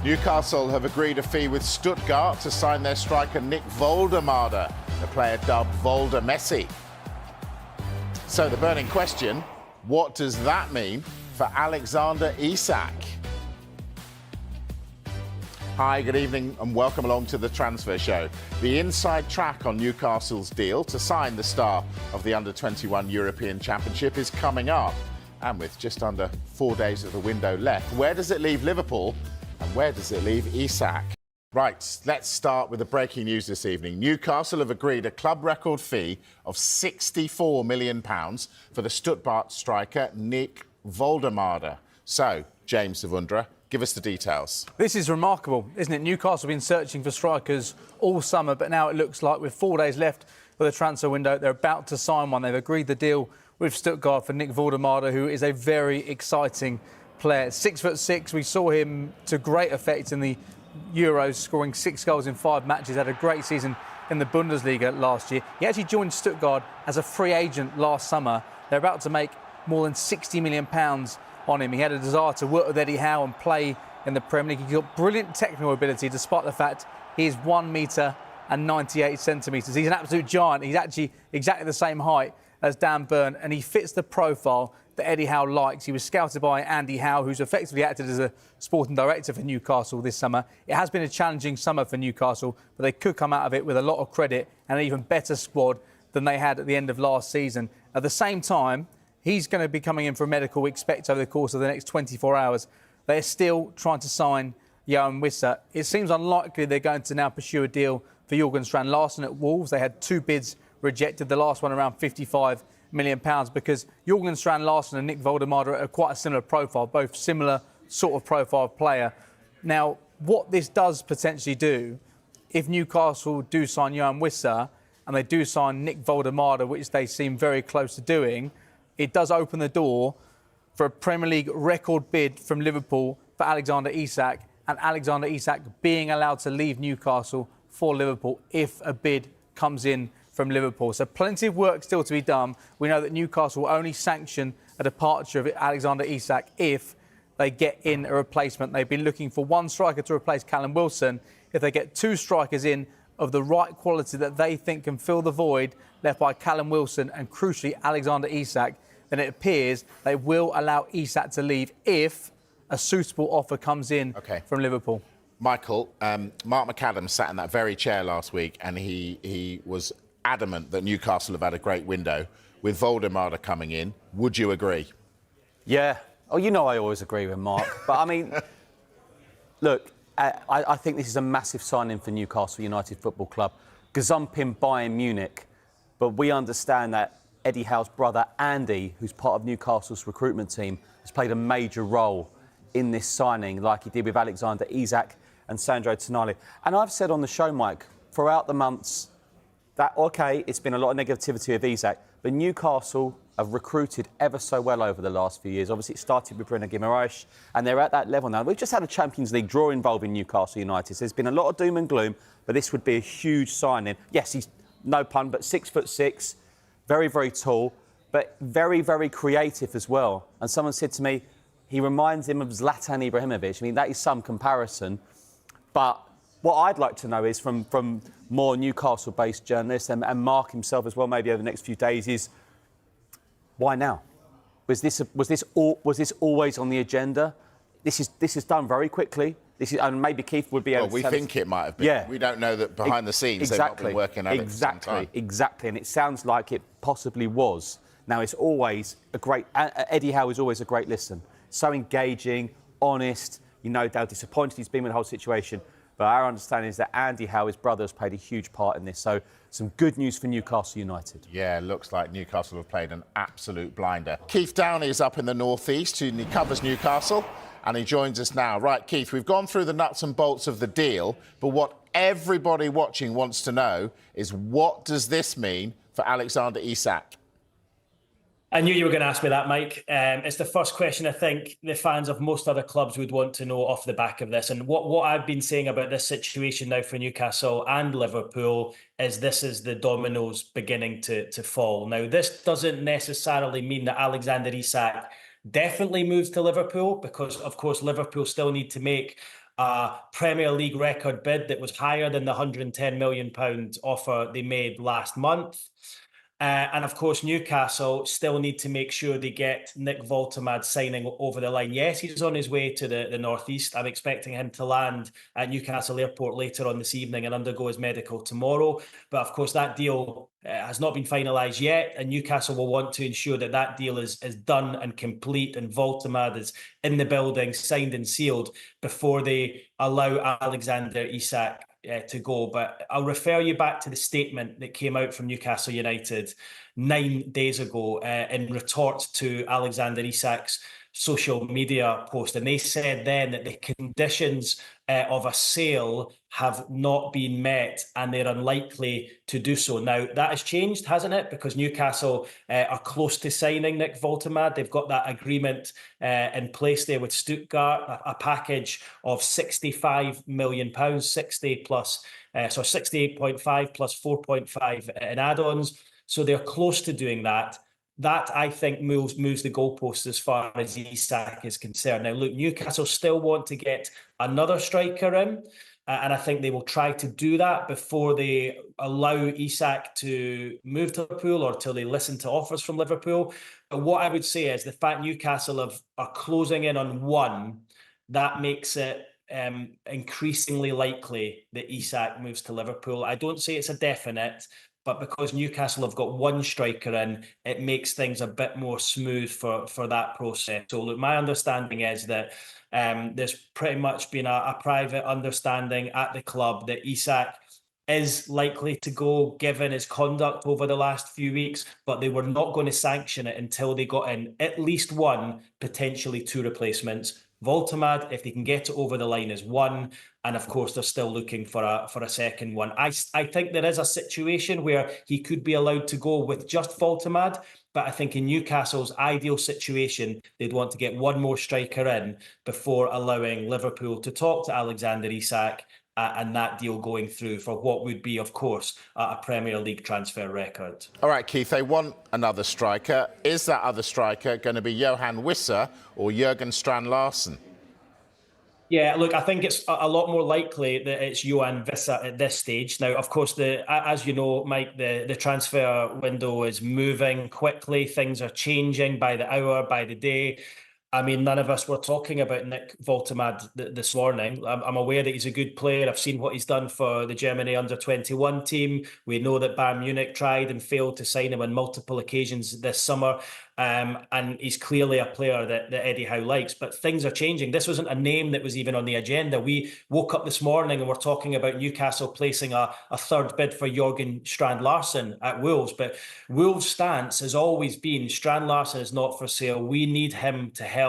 Newcastle have agreed a fee with Stuttgart to sign their striker Nick Woltemade, the player dubbed Volder Messi. So the burning question, what does that mean for Alexander Isak? Hi, good evening and welcome along to the Transfer Show. The inside track on Newcastle's deal to sign the star of the Under-21 European Championship is coming up. And with just under 4 days of the window left, where does it leave Liverpool and where does it leave Isak? Right, let's start with the breaking news this evening. Newcastle have agreed a club record fee of £64 million for the Stuttgart striker Nick Woltemade. So, James Savundra, give us the details. This is remarkable, isn't it? Newcastle have been searching for strikers all summer, but now it looks like with 4 days left for the transfer window, they're about to sign one. They've agreed the deal with Stuttgart for Nick Woltemade, who is a very exciting player. 6'6", we saw him to great effect in the Euros, scoring 6 goals in 5 matches, had a great season in the Bundesliga last year. He actually joined Stuttgart as a free agent last summer. They're about to make more than £60 million on him. He had a desire to work with Eddie Howe and play in the Premier League. He's got brilliant technical ability, despite the fact he is 1 metre and 98 centimetres. He's an absolute giant. He's actually exactly the same height as Dan Burn, and he fits the profile that Eddie Howe likes. He was scouted by Andy Howe, who's effectively acted as a sporting director for Newcastle this summer. It has been a challenging summer for Newcastle, but they could come out of it with a lot of credit and an even better squad than they had at the end of last season. At the same time, he's going to be coming in for a medical, we expect, over the course of the next 24 hours. They're still trying to sign Johan Wissa. It seems unlikely they're going to now pursue a deal for Jurgen Strand Larsen at Wolves. They had 2 bids rejected, the last one around £55 million, because Jurgen Strand Larsen and Nick Woltemade are quite a similar profile, both similar sort of profile player. Now, what this does potentially do, if Newcastle do sign Johan Wissa and they do sign Nick Woltemade, which they seem very close to doing, it does open the door for a Premier League record bid from Liverpool for Alexander Isak, and Alexander Isak being allowed to leave Newcastle for Liverpool if a bid comes in from Liverpool. So plenty of work still to be done. We know that Newcastle will only sanction a departure of Alexander Isak if they get in a replacement. They've been looking for 1 striker to replace Callum Wilson. If they get 2 strikers in of the right quality that they think can fill the void left by Callum Wilson and, crucially, Alexander Isak, then it appears they will allow Isak to leave if a suitable offer comes in from Liverpool. Michael, Mark McAdams sat in that very chair last week and he was adamant that Newcastle have had a great window. With Woltemade coming in, would you agree? Yeah. Oh, you know I always agree with Mark. But, I mean, look, I think this is a massive signing for Newcastle United Football Club. Gazumping Bayern Munich. But we understand that Eddie Howe's brother, Andy, who's part of Newcastle's recruitment team, has played a major role in this signing, like he did with Alexander Isak and Sandro Tonali. And I've said on the show, Mike, throughout the months, that, OK, it's been a lot of negativity with Isak, but Newcastle have recruited ever so well over the last few years. Obviously, it started with Bruno Guimaraes, and they're at that level now. We've just had a Champions League draw involving Newcastle United. So there's been a lot of doom and gloom, but this would be a huge signing. Yes, he's, no pun, but 6'6", very, very tall, but very, very creative as well. And someone said to me, he reminds him of Zlatan Ibrahimovic. I mean, that is some comparison, but what I'd like to know is from more Newcastle-based journalists and Mark himself as well, maybe over the next few days, is why now? Was this always on the agenda? This is done very quickly. And maybe Keith would be able to. We think it might have been. Yeah. We don't know that behind the scenes they've not been working at it for some time. Exactly, and it sounds like it possibly was. Now it's always a great. Eddie Howe is always a great listen. So engaging, honest. You know, how disappointed he's been with the whole situation. But our understanding is that Andy Howe, his brother, has played a huge part in this. So some good news for Newcastle United. Yeah, looks like Newcastle have played an absolute blinder. Keith Downey is up in the northeast, he covers Newcastle, and he joins us now. Right, Keith, we've gone through the nuts and bolts of the deal, but what everybody watching wants to know is, what does this mean for Alexander Isak? I knew you were going to ask me that, Mike. It's the first question I think the fans of most other clubs would want to know off the back of this. And what I've been saying about this situation now for Newcastle and Liverpool is this is the dominoes beginning to fall. Now, this doesn't necessarily mean that Alexander Isak definitely moves to Liverpool, because, of course, Liverpool still need to make a Premier League record bid that was higher than the £110 million offer they made last month. And of course, Newcastle still need to make sure they get Nick Woltemade signing over the line. Yes, he's on his way to the northeast. I'm expecting him to land at Newcastle Airport later on this evening and undergo his medical tomorrow. But of course, that deal has not been finalised yet, and Newcastle will want to ensure that that deal is done and complete, and Woltemade is in the building, signed and sealed, before they allow Alexander Isak to go. But I'll refer you back to the statement that came out from Newcastle United 9 days ago in retort to Alexander Isak's social media post. And they said then that the conditions of a sale have not been met and they're unlikely to do so. Now, that has changed, hasn't it? Because Newcastle are close to signing Nick Woltemade. They've got that agreement in place there with Stuttgart, a package of £65 million, 60 plus, so 68.5 plus 4.5 in add-ons. So they're close to doing that. That, I think, moves the goalposts as far as Isak is concerned. Now, look, Newcastle still want to get another striker in, and I think they will try to do that before they allow Isak to move to Liverpool or till they listen to offers from Liverpool. But what I would say is the fact Newcastle are closing in on one, that makes it increasingly likely that Isak moves to Liverpool. I don't say it's a definite, but because Newcastle have got one striker in, it makes things a bit more smooth for that process. So look, my understanding is that there's pretty much been a private understanding at the club that Isak is likely to go, given his conduct over the last few weeks, but they were not going to sanction it until they got in at least one, potentially two replacements. Woltemade, if they can get it over the line, is one, and of course they're still looking for a second one. I think there is a situation where he could be allowed to go with just Woltemade, but I think in Newcastle's ideal situation, they'd want to get one more striker in before allowing Liverpool to talk to Alexander Isak and that deal going through for what would be, of course, a Premier League transfer record. All right, Keith, they want another striker. Is that other striker going to be Johan Wissa or Jurgen Strand-Larsen? Yeah, look, I think it's a lot more likely that it's Johan Wissa at this stage. Now, of course, as you know, Mike, the transfer window is moving quickly. Things are changing by the hour, by the day. I mean, none of us were talking about Nick Woltemade this morning. I'm aware that he's a good player. I've seen what he's done for the Germany under-21 team. We know that Bayern Munich tried and failed to sign him on multiple occasions this summer. And he's clearly a player that Eddie Howe likes. But things are changing. This wasn't a name that was even on the agenda. We woke up this morning and we're talking about Newcastle placing a third bid for Jurgen Strand-Larsen at Wolves. But Wolves' stance has always been Strand-Larsen is not for sale. We need him to help.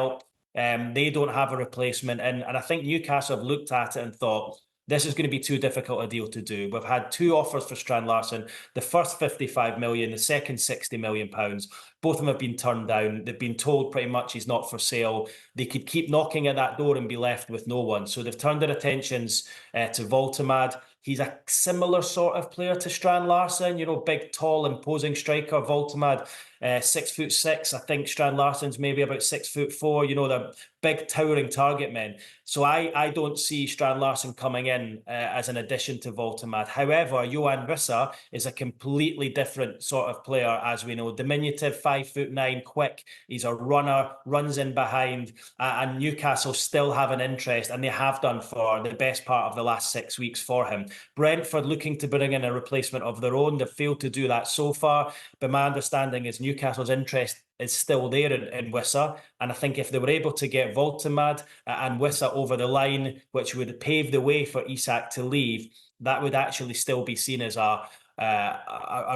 They don't have a replacement. And I think Newcastle have looked at it and thought, this is going to be too difficult a deal to do. We've had two offers for Strand-Larsen, the first 55 million, the second 60 million pounds. Both of them have been turned down. They've been told pretty much he's not for sale. They could keep knocking at that door and be left with no one. So they've turned their attentions to Woltemade. He's a similar sort of player to Strand-Larsen, you know, big, tall, imposing striker. Woltemade, 6'6". I think Strand-Larsen's maybe about 6'4". You know, they're big, towering target men. So I don't see Strand-Larsen coming in as an addition to Woltemade. However, Johan Wissa is a completely different sort of player, as we know. Diminutive, 5'9", quick. He's a runner, runs in behind, and Newcastle still have an interest, and they have done for the best part of the last 6 weeks for him. Brentford looking to bring in a replacement of their own. They've failed to do that so far, but my understanding is Newcastle's interest is still there in Wissa, and I think if they were able to get Woltemade and Wissa over the line, which would pave the way for Isak to leave, that would actually still be seen as a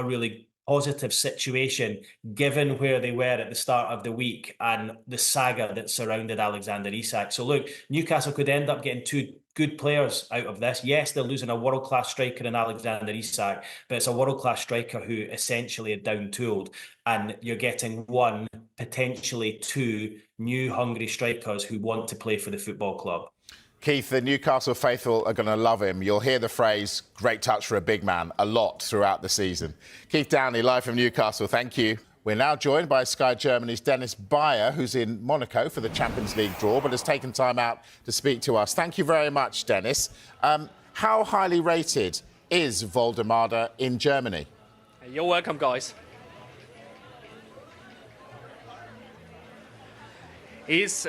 really positive situation, given where they were at the start of the week and the saga that surrounded Alexander Isak. So look, Newcastle could end up getting two good players out of this. Yes, they're losing a world-class striker in Alexander Isak, but it's a world-class striker who essentially are down-tooled, and you're getting one, potentially two new hungry strikers who want to play for the football club. Keith, the Newcastle faithful are going to love him. You'll hear the phrase, great touch for a big man, a lot throughout the season. Keith Downey, live from Newcastle, thank you. We're now joined by Sky Germany's Dennis Bayer, who's in Monaco for the Champions League draw, but has taken time out to speak to us. Thank you very much, Dennis. How highly rated is Woltemade in Germany? You're welcome, guys. He's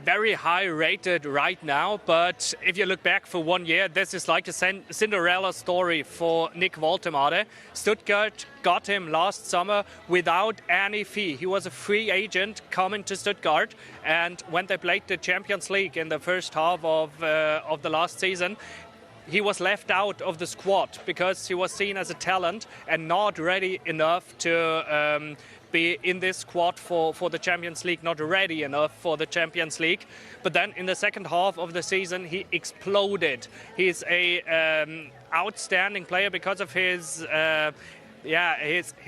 very high rated right now, but if you look back for 1 year, this is like a Cinderella story for Nick Woltemade. Stuttgart got him last summer without any fee. He was a free agent coming to Stuttgart, and when they played the Champions League in the first half of the last season, he was left out of the squad because he was seen as a talent and not ready enough to be in this squad for the Champions League, not ready enough for the Champions League. But then in the second half of the season, he exploded. He's a outstanding player because of his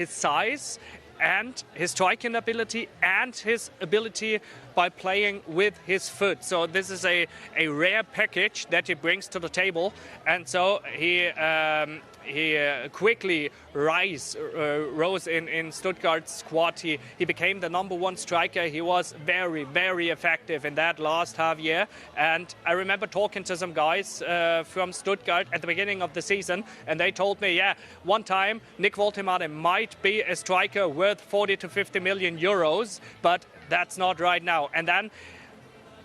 size and his striking ability and his ability by playing with his foot. So this is a rare package that he brings to the table, and so he quickly rose in Stuttgart's squad. He became the #1 striker. He was very, very effective in that last half year. And I remember talking to some guys from Stuttgart at the beginning of the season, and they told me, yeah, one time Nick Woltemade might be a striker worth 40 to 50 million euros, but that's not right now. And then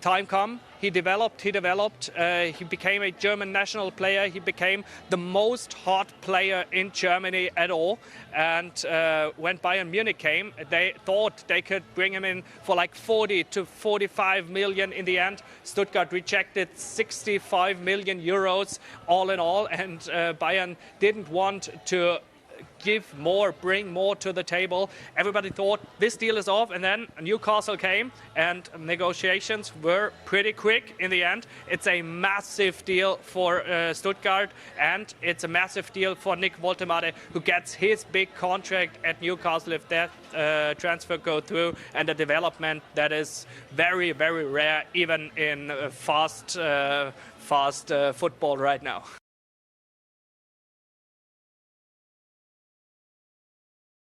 time come, he developed, he became a German national player, he became the most hot player in Germany at all. And when Bayern Munich came, they thought they could bring him in for like 40 to 45 million. In the end, Stuttgart rejected 65 million euros all in all, and Bayern didn't want to give more, bring more to the table. Everybody thought this deal is off, and then Newcastle came, and negotiations were pretty quick in the end. It's a massive deal for Stuttgart, and it's a massive deal for Nick Woltemade, who gets his big contract at Newcastle if that transfer goes through, and a development that is very, very rare, even in fast football right now.